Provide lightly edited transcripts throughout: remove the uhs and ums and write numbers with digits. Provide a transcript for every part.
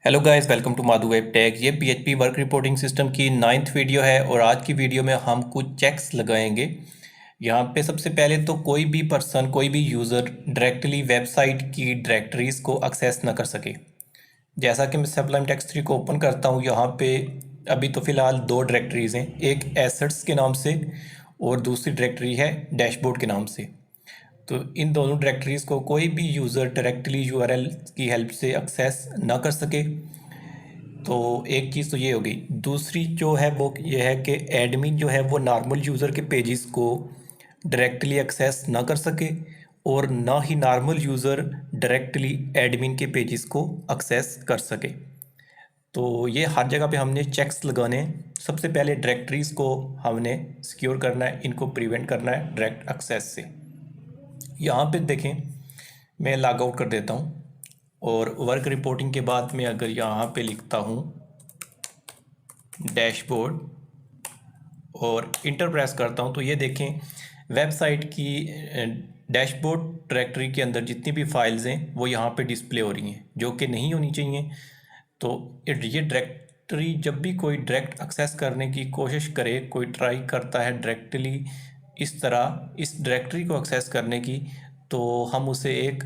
Hello guys, welcome to Madhu web tech. ये PHP work reporting system की 9th video है और आज की वीडियो में हम कुछ चेक्स लगाएंगे। यहाँ पे सबसे पहले तो कोई भी पर्सन, कोई भी यूज़र डायरेक्टली वेबसाइट की डायरेक्टरीज को एक्सेस ना कर सके। जैसा कि मैं सबलाइम टेक्स्ट 3 को ओपन करता हूँ, यहाँ पे अभी तो फ़िलहाल दो डायरेक्टरीज हैं, एक एसेट्स के नाम से और दूसरी डायरेक्टरी है डैशबोर्ड के नाम से। तो इन दोनों डायरेक्टरीज को कोई भी यूज़र डायरेक्टली यूआरएल की हेल्प से एक्सेस ना कर सके। तो एक चीज़ तो ये हो गई। दूसरी जो है वो ये है कि एडमिन जो है वो नॉर्मल यूज़र के पेजेस को डायरेक्टली एक्सेस ना कर सके और ना ही नॉर्मल यूज़र डायरेक्टली एडमिन के पेजेस को एक्सेस कर सके। तो ये हर जगह पे हमने चेक्स लगाने हैं। सबसे पहले डायरेक्टरीज़ को हमने सिक्योर करना है, इनको प्रिवेंट करना है डायरेक्ट एक्सेस से। यहाँ पे देखें, मैं लॉग आउट कर देता हूँ और वर्क रिपोर्टिंग के बाद मैं अगर यहाँ पे लिखता हूँ डैशबोर्ड और इंटर प्रेस करता हूँ तो ये देखें वेबसाइट की डैशबोर्ड डायरेक्टरी के अंदर जितनी भी फाइल्स हैं वो यहाँ पे डिस्प्ले हो रही हैं, जो कि नहीं होनी चाहिए। तो ये डायरेक्टरी जब भी कोई डायरेक्ट एक्सेस करने की कोशिश करे, कोई ट्राई करता है डायरेक्टली इस तरह इस डायरेक्टरी को एक्सेस करने की, तो हम उसे एक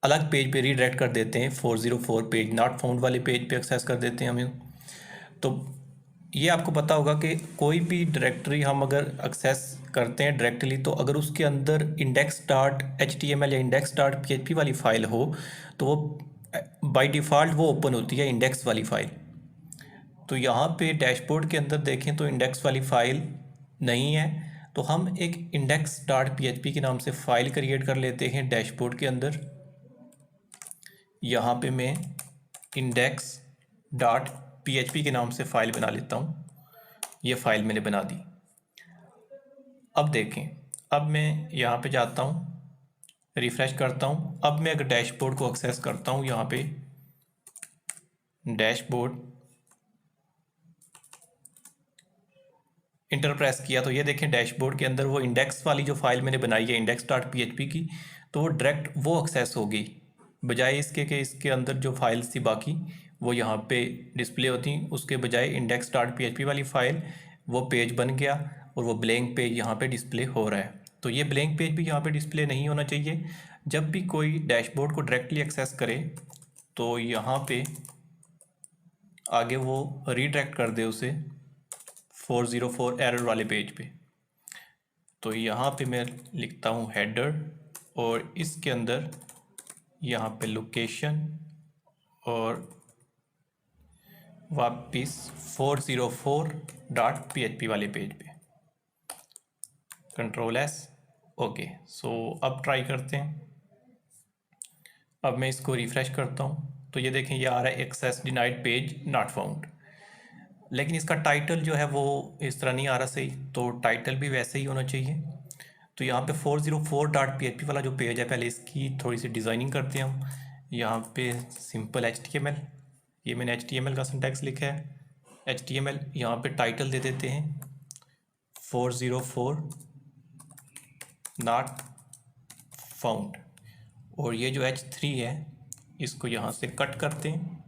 अलग पेज पे रीडायरेक्ट कर देते हैं। 404 पेज नॉट फाउंड वाले पेज पे एक्सेस कर देते हैं हमें। तो ये आपको पता होगा कि कोई भी डायरेक्टरी हम अगर एक्सेस करते हैं डायरेक्टली, तो अगर उसके अंदर इंडेक्स डॉट HTML या इंडेक्स डॉट PHP वाली फ़ाइल हो तो वो बाय डिफ़ॉल्ट वो ओपन होती है इंडेक्स वाली फ़ाइल। तो यहाँ पे डैशबोर्ड के अंदर देखें तो इंडेक्स वाली फ़ाइल नहीं है, तो हम एक इंडेक्स डॉट PHP के नाम से फ़ाइल क्रिएट कर लेते हैं डैशबोर्ड के अंदर। यहाँ पे मैं इंडेक्स डॉट PHP के नाम से फ़ाइल बना लेता हूँ। ये फ़ाइल मैंने बना दी। अब देखें, अब मैं यहाँ पे जाता हूँ, रिफ़्रेश करता हूँ। अब मैं अगर डैशबोर्ड को एक्सेस करता हूँ, यहाँ पे डैशबोर्ड इंटर प्रेस किया तो ये देखें डैशबोर्ड के अंदर वो इंडेक्स वाली जो फाइल मैंने बनाई है इंडेक्स डॉट PHP की, तो वो डायरेक्ट वो एक्सेस हो गई, बजाय इसके कि इसके अंदर जो फाइल्स थी बाकी वो यहाँ पे डिस्प्ले होती, उसके बजाय इंडेक्स डॉट PHP वाली फ़ाइल वो पेज बन गया और वो ब्लैंक पेज यहाँ पे डिस्प्ले हो रहा है। तो ये ब्लैंक पेज भी यहाँ पे डिस्प्ले नहीं होना चाहिए। जब भी कोई डैशबोर्ड को डायरेक्टली एक्सेस करे तो यहाँ पे आगे वो रीडायरेक्ट कर दे उसे 404 एरर वाले पेज पे। तो यहाँ पे मैं लिखता हूँ हेडर और इसके अंदर यहाँ पे लोकेशन और वापस 404.php वाले पेज पे Ctrl+S। ओके, सो अब ट्राई करते हैं। अब मैं इसको रिफ़्रेश करता हूँ तो ये देखें ये आ रहा है access denied page not found, लेकिन इसका टाइटल जो है वो इस तरह नहीं आ रहा सही, तो टाइटल भी वैसे ही होना चाहिए। तो यहाँ पे 404.php वाला जो पेज है, पहले इसकी थोड़ी सी डिज़ाइनिंग करते हैं हम। यहाँ पे सिंपल HTML, ये मैंने HTML का सिंटैक्स लिखा है HTML। यहाँ पे टाइटल दे देते हैं 404 नॉट फाउंड, और ये जो H3 है इसको यहाँ से कट करते हैं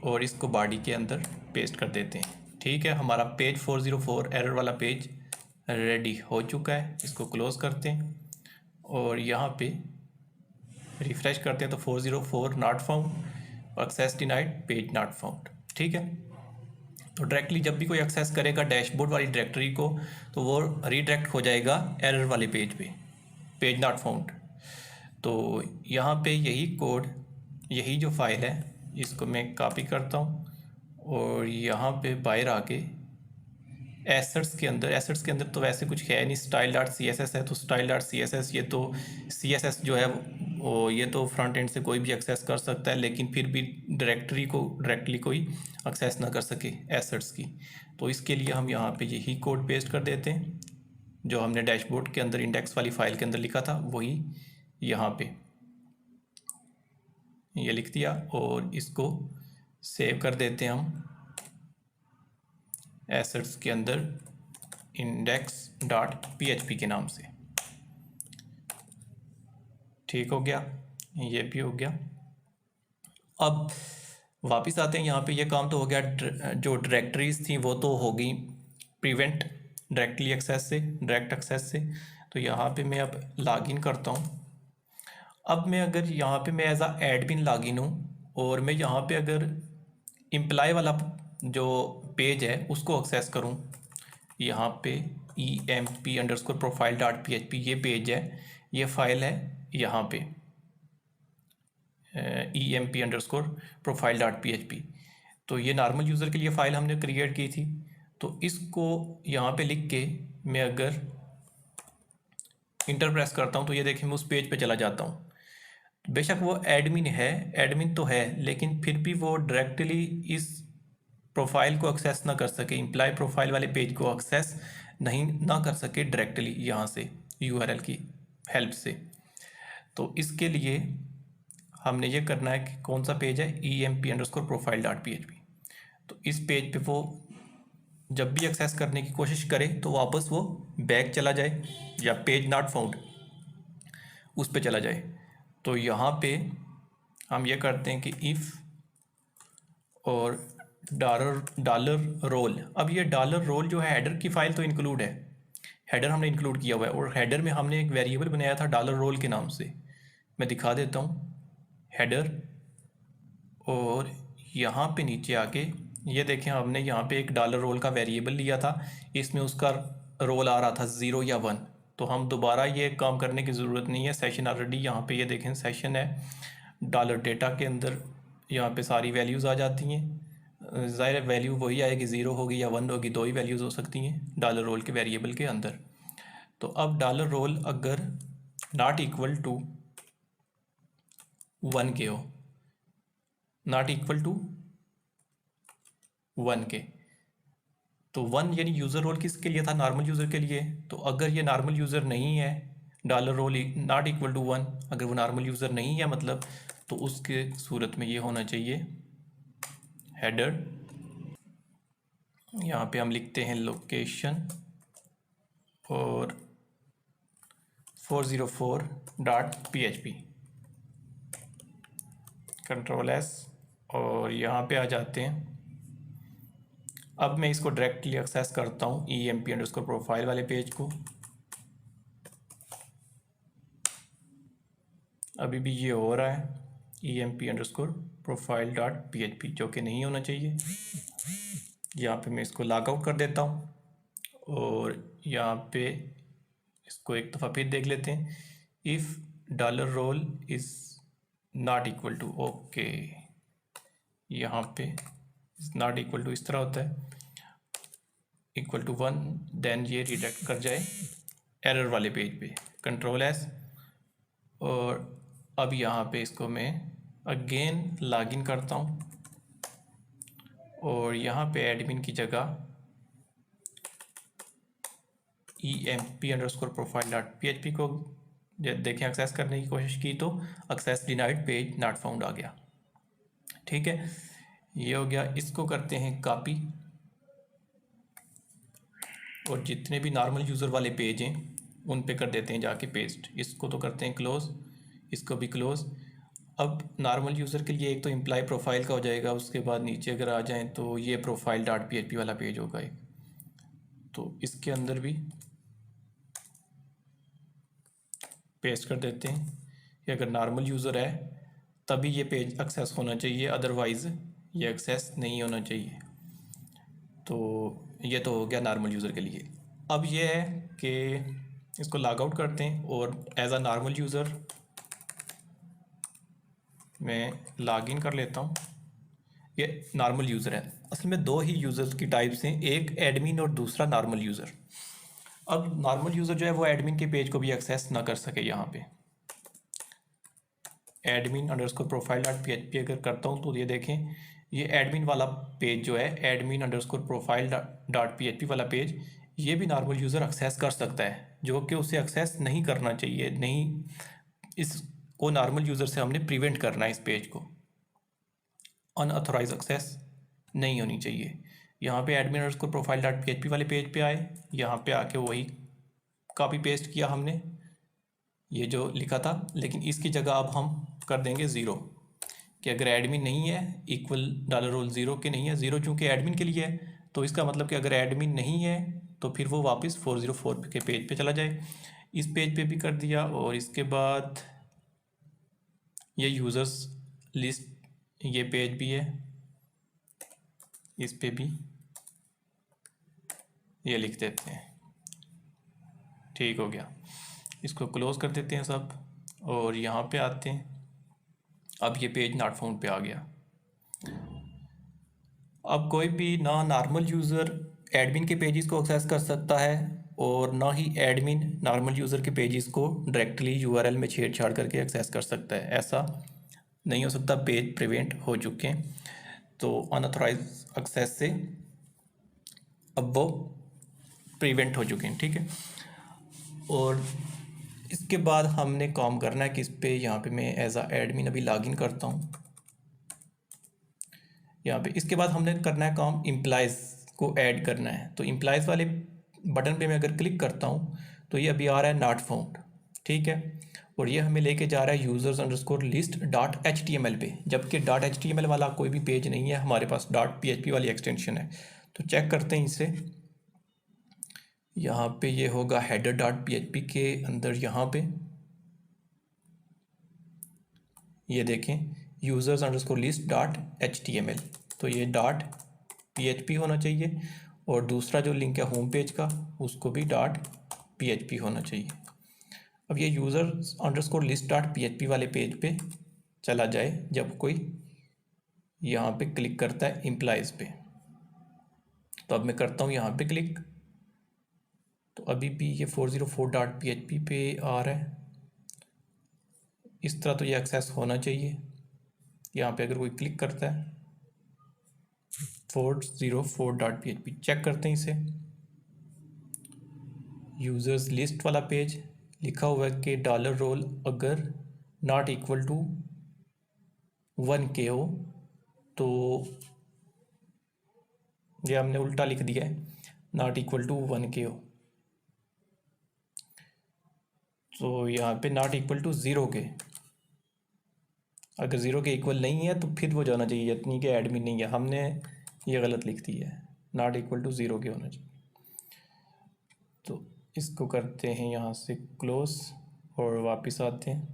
और इसको बॉडी के अंदर पेस्ट कर देते हैं। ठीक है, हमारा पेज 404 एरर वाला पेज रेडी हो चुका है। इसको क्लोज़ करते हैं और यहाँ पे रिफ़्रेश करते हैं तो 404 not found, access denied page not found. ठीक है, तो डायरेक्टली जब भी कोई एक्सेस करेगा डैशबोर्ड वाली डायरेक्टरी को तो वो रीडायरेक्ट हो जाएगा एरर वाले पेज पे, पेज नॉट फाउंड। तो यहाँ पे यही कोड, यही जो फाइल है इसको मैं कॉपी करता हूँ और यहाँ पे बाहर आके एसेट्स के अंदर तो वैसे कुछ है नहीं, स्टाइल डॉट CSS है, तो स्टाइल डॉट CSS, ये तो CSS जो है वो ये तो फ्रंट एंड से कोई भी एक्सेस कर सकता है, लेकिन फिर भी डायरेक्टरी को डायरेक्टली कोई एक्सेस ना कर सके एसेट्स की। तो इसके लिए हम यहाँ पे यही कोड पेस्ट कर देते हैं जो हमने डैशबोर्ड के अंदर इंडेक्स वाली फाइल के अंदर लिखा था, वही यहाँ पे ये लिख दिया और इसको सेव कर देते हैं हम एसेट्स के अंदर index.php के नाम से। ठीक हो गया, ये भी हो गया। अब वापस आते हैं यहाँ पे। ये काम तो हो गया, जो डायरेक्टरीज थी वो तो हो गई प्रिवेंट डायरेक्टली एक्सेस से, डायरेक्ट एक्सेस से। तो यहाँ पे मैं अब लॉगिन करता हूँ। अब मैं अगर यहाँ पे मैं एज आ एडमिन लॉगिन हूँ और मैं यहाँ पे अगर एम्प्लॉय वाला जो पेज है उसको एक्सेस करूँ, यहाँ पे emp_profile.php ये पेज है, ये फाइल है यहाँ पे emp_profile.php। तो ये नॉर्मल यूज़र के लिए फ़ाइल हमने क्रिएट की थी। तो इसको यहाँ पे लिख के मैं अगर इंटर प्रेस करता हूँ तो ये देखिए मैं उस पेज पे चला जाता हूँ। बेशक वो एडमिन है, एडमिन तो है, लेकिन फिर भी वो डायरेक्टली इस प्रोफाइल को एक्सेस ना कर सके, एम्प्लॉय प्रोफाइल वाले पेज को एक्सेस नहीं ना कर सके डायरेक्टली यहाँ से यूआरएल की हेल्प से। तो इसके लिए हमने ये करना है कि कौन सा पेज है, emp_profile.php। तो इस पेज पे वो जब भी एक्सेस करने की कोशिश करे तो वापस वो बैक चला जाए या पेज नॉट फाउंड उस पे चला जाए। तो यहाँ पे हम ये करते हैं कि इफ़ और $रोल। अब ये $रोल जो है हेडर की फ़ाइल तो इंक्लूड है, हेडर हमने इंक्लूड किया हुआ है, और हेडर में हमने एक वेरिएबल बनाया था $रोल के नाम से। मैं दिखा देता हूँ हेडर, और यहाँ पे नीचे आके ये देखें हमने यहाँ पे एक $रोल का वेरिएबल लिया था, इसमें उसका रोल आ रहा था 0 या 1। तो हम दोबारा ये काम करने की ज़रूरत नहीं है, सेशन ऑलरेडी यहाँ पे ये देखें सेशन है। $डेटा के अंदर यहाँ पे सारी वैल्यूज़ आ जाती हैं। ज़ाहिर वैल्यू वही आएगी, 0 होगी या 1 होगी, दो ही वैल्यूज़ हो सकती हैं $रोल के वेरिएबल के अंदर। तो अब $रोल अगर नॉट इक्वल टू 1 के हो, नॉट इक्वल टू 1 के, तो 1 यानी यूज़र रोल किसके लिए था, नॉर्मल यूज़र के लिए। तो अगर ये नॉर्मल यूज़र नहीं है, $रोल नॉट इक्वल टू 1, अगर वो नॉर्मल यूज़र नहीं है मतलब, तो उसके सूरत में ये होना चाहिए हेडर। यहाँ पे हम लिखते हैं लोकेशन और 404.php, Ctrl+S, और यहाँ पे आ जाते हैं। अब मैं इसको डायरेक्टली एक्सेस करता हूँ emp_profile वाले पेज को। अभी भी ये हो रहा है emp_profile.php, जो कि नहीं होना चाहिए। यहाँ पे मैं इसको लॉग आउट कर देता हूँ, और यहाँ पे इसको एक दफ़ा फिर देख लेते हैं। If $role is not equal to, okay, यहाँ पे नॉट इक्वल टू इस तरह होता है, इक्वल टू 1, देन ये रिडायरेक्ट कर जाए एरर वाले पेज पे, Ctrl+S। और अब यहाँ पे इसको मैं अगेन लॉगिन करता हूँ, और यहाँ पे एडमिन की जगह emp_profile.php को जब देखें एक्सेस करने की कोशिश की तो access denied, page not found आ गया। ठीक है, ये हो गया। इसको करते हैं कॉपी, और जितने भी नॉर्मल यूज़र वाले पेज हैं उन पे कर देते हैं जाके पेस्ट। इसको तो करते हैं क्लोज़, इसको भी क्लोज़। अब नॉर्मल यूज़र के लिए एक तो एम्प्लॉय प्रोफाइल का हो जाएगा, उसके बाद नीचे अगर आ जाएं तो ये profile.php वाला पेज होगा एक, तो इसके अंदर भी पेस्ट कर देते हैं कि अगर नॉर्मल यूज़र है तभी ये पेज एक्सेस होना चाहिए, अदरवाइज़ ये एक्सेस नहीं होना चाहिए। तो ये तो हो गया नॉर्मल यूज़र के लिए। अब ये है कि इसको लॉग आउट करते हैं, और एज अ नॉर्मल यूज़र मैं लॉगिन कर लेता हूँ। ये नॉर्मल यूज़र है, असल में दो ही यूज़र्स की टाइप्स हैं, एक एडमिन और दूसरा नॉर्मल यूज़र। अब नॉर्मल यूज़र जो है वो एडमिन के पेज को भी एक्सेस ना कर सके। यहाँ पे admin_profile.php अगर करता हूँ तो ये देखें, ये एडमिन वाला पेज जो है, admin_profile.php वाला पेज, ये भी नॉर्मल यूज़र एक्सेस कर सकता है, जो कि उसे एक्सेस नहीं करना चाहिए। नहीं, इसको नॉर्मल यूज़र से हमने प्रिवेंट करना है, इस पेज को अनऑथोराइज एक्सेस नहीं होनी चाहिए। यहाँ पे admin_profile.php वाले पेज पे आए, यहाँ पे आके वही कॉपी पेस्ट किया हमने, ये जो लिखा था, लेकिन इसकी जगह अब हम कर देंगे 0, कि अगर एडमिन नहीं है इक्वल डॉलर रोल ज़ीरो के नहीं है, ज़ीरो चूँकि एडमिन के लिए है तो इसका मतलब कि अगर एडमिन नहीं है तो फिर वो वापस 404 के पेज पे चला जाए। इस पेज पे भी कर दिया। और इसके बाद ये यूज़र्स लिस्ट ये पेज भी है, इस पे भी ये लिख देते हैं। ठीक हो गया, इसको क्लोज कर देते हैं सब और यहाँ पे आते हैं। अब ये पेज नॉट फाउंड पे आ गया। अब कोई भी ना नॉर्मल यूज़र एडमिन के पेजेस को एक्सेस कर सकता है और ना ही एडमिन नॉर्मल यूज़र के पेजेस को डायरेक्टली यूआरएल में छेड़छाड़ करके एक्सेस कर सकता है। ऐसा नहीं हो सकता, पेज प्रिवेंट हो चुके हैं। तो अनऑथराइज एक्सेस से अब वो प्रिवेंट हो चुके हैं। ठीक है, और इसके बाद हमने काम करना है कि इस पे यहाँ पे मैं एज आ एडमिन अभी लॉगिन करता हूँ यहाँ पे। इसके बाद हमने करना है काम एम्प्लॉयज़ को ऐड करना है। तो एम्प्लॉयज़ वाले बटन पे मैं अगर क्लिक करता हूँ तो ये अभी आ रहा है नॉट फाउंड। ठीक है, और ये हमें लेके जा रहा है users underscore list dot HTML पे, जबकि डॉट HTML वाला कोई भी पेज नहीं है हमारे पास, डॉट PHP वाली एक्सटेंशन है। तो चेक करते हैं इसे। यहाँ पे ये होगा हेडर डॉट PHP के अंदर, यहाँ पे ये देखें users underscore list dot HTML, तो ये डॉट PHP होना चाहिए। और दूसरा जो लिंक है होम पेज का उसको भी डॉट PHP होना चाहिए। अब ये users underscore list dot PHP वाले पेज पे चला जाए जब कोई यहाँ पे क्लिक करता है एम्प्लॉयज़ पे। तो अब मैं करता हूँ यहाँ पे क्लिक, तो अभी भी ये 404 डॉट PHP पे आ रहा है। इस तरह तो ये एक्सेस होना चाहिए। यहाँ पे अगर कोई क्लिक करता है 404 डॉट PHP, चेक करते हैं इसे। यूज़र्स लिस्ट वाला पेज लिखा हुआ है कि डॉलर रोल अगर नॉट इक्वल टू 1K हो, तो ये हमने उल्टा लिख दिया है, नॉट इक्वल टू 1K हो। तो यहाँ पे नॉट इक्वल टू 0K, अगर 0K इक्वल नहीं है तो फिर वो जाना चाहिए इतनी के एडमिन नहीं है। हमने ये गलत लिख दी है, नॉट इक्वल टू 0K होना चाहिए। तो इसको करते हैं यहाँ से क्लोज और वापस आते हैं।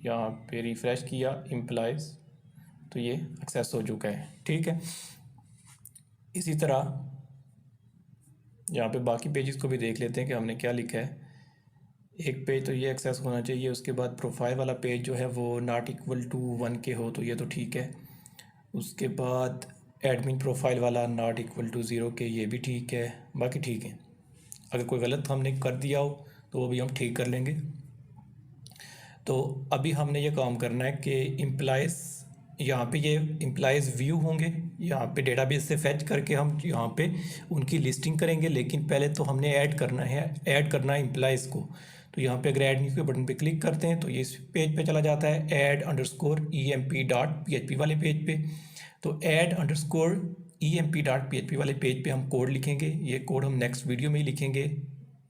यहाँ पे रिफ़्रेश किया एम्प्लॉयज़, तो ये एक्सेस हो चुका है। ठीक है, इसी तरह यहाँ पे बाकी पेजेस को भी देख लेते हैं कि हमने क्या लिखा है। एक पेज तो ये एक्सेस होना चाहिए, उसके बाद प्रोफाइल वाला पेज जो है वो नॉट इक्वल टू 1K हो, तो ये तो ठीक है। उसके बाद एडमिन प्रोफाइल वाला नॉट इक्वल टू 0K, ये भी ठीक है, बाकी ठीक है। अगर कोई गलत हमने कर दिया हो तो वो भी हम ठीक कर लेंगे। तो अभी हमने ये काम करना है कि एम्प्लॉयज़, यहाँ पे ये एम्प्लॉयज़ व्यू होंगे, यहाँ पे डेटाबेस से फैच करके हम यहाँ पे उनकी लिस्टिंग करेंगे। लेकिन पहले तो हमने ऐड करना है एम्प्लॉयज़ को। तो यहाँ पे अगर ऐड न्यू के बटन पे क्लिक करते हैं तो ये इस पेज पे चला जाता है, add underscore EMP dot PHP वाले पेज पे। तो add underscore EMP dot PHP वाले पेज पे हम कोड लिखेंगे। ये कोड हम नेक्स्ट वीडियो में ही लिखेंगे।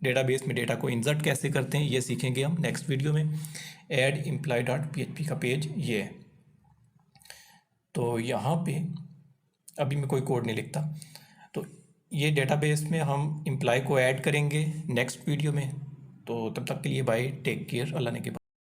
डेटाबेस में डेटा को इंसर्ट कैसे करते हैं ये सीखेंगे हम नेक्स्ट वीडियो में। ऐड एम्प्लॉय डॉट PHP का पेज ये है। तो यहाँ पे अभी मैं कोई कोड नहीं लिखता। तो ये डेटाबेस में हम एम्प्लॉय को ऐड करेंगे नेक्स्ट वीडियो में। तो तब तक के लिए बाय, टेक केयर, अल्लाह ने के बाद।